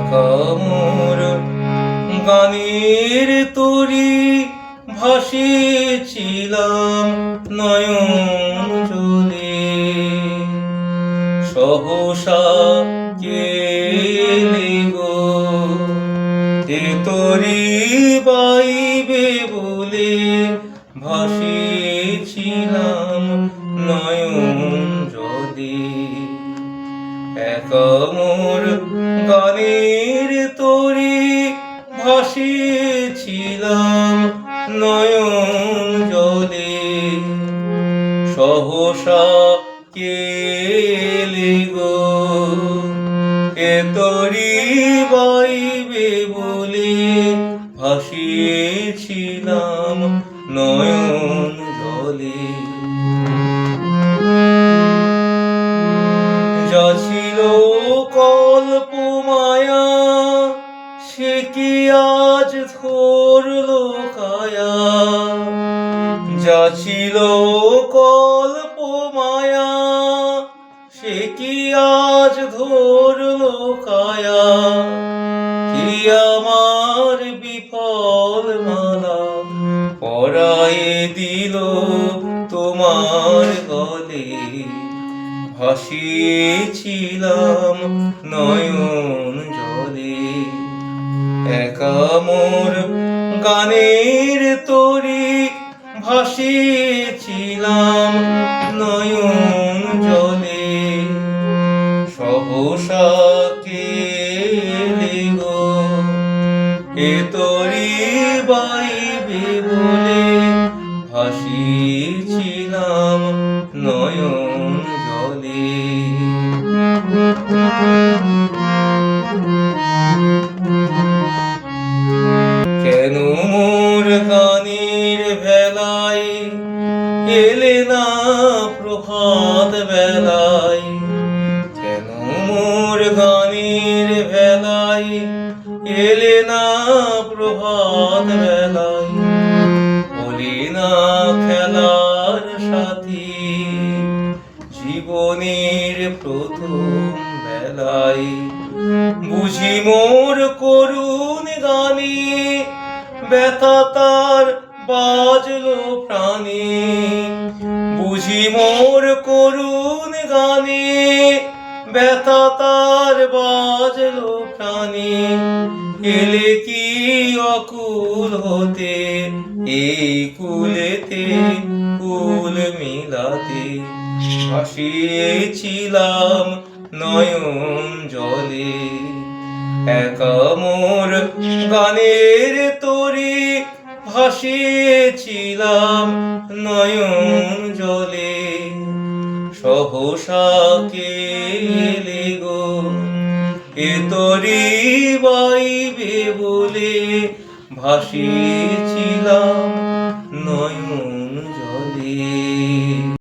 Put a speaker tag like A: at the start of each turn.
A: একামর গানের তরি ভাসিয়েছিলাম নয়ন জলে। সহসা কে এলে গো এ তরি বাইবে বলে, ভাসিয়েছিলাম নয়ন জলে। একামর গানের তরি ভাসিয়েছিলাম নয়ন জলে। সহসা কে এলে গো এ তরি বাইবে বলে, ভাসিয়েছিলাম নয়ন জলে। যা ছিল কল্প মায়া সে কি আজ ধরলো কায়া। যা ছিল কল্প মায়া সে কি আজ ধরলো কায়া। কি আমার বিফল মালা পরায়ে দিল তোমার গলে। ভাসিয়েছিলাম নয়ন জলে। একামর গানের তরি ভাসিয়েছিলাম নয়ন জলে। সহসা কে এলে গো এ তরি বাইবে বলে, ভাসিয়েছিলাম নয়ন জলে। কেন মোর গানের ভেলায় এলে না প্রভাত বেলায়। কেন মোর গানের ভেলায় এলে না প্রভাত বেলায়। হলি না খেলার সাথী জীবনের প্রথম বেলায়। বুঝি মোর করুণ গানে ব্যথা তার বাজলো প্রাণে। বুঝি মোর করুণ গানে ব্যথা তার বাজলো প্রাণে। এলে কি অকুল হতে এই কুলেতে কুল মিলাতে। ভাসিয়েছিলাম নয়ন জলে। একামর গানের তরি ভাসিয়েছিলাম নয়ন জলে। সহসা কে এলে গো এ তরি বাইবে বলে, ভাসিয়েছিলাম নয়ন জলে।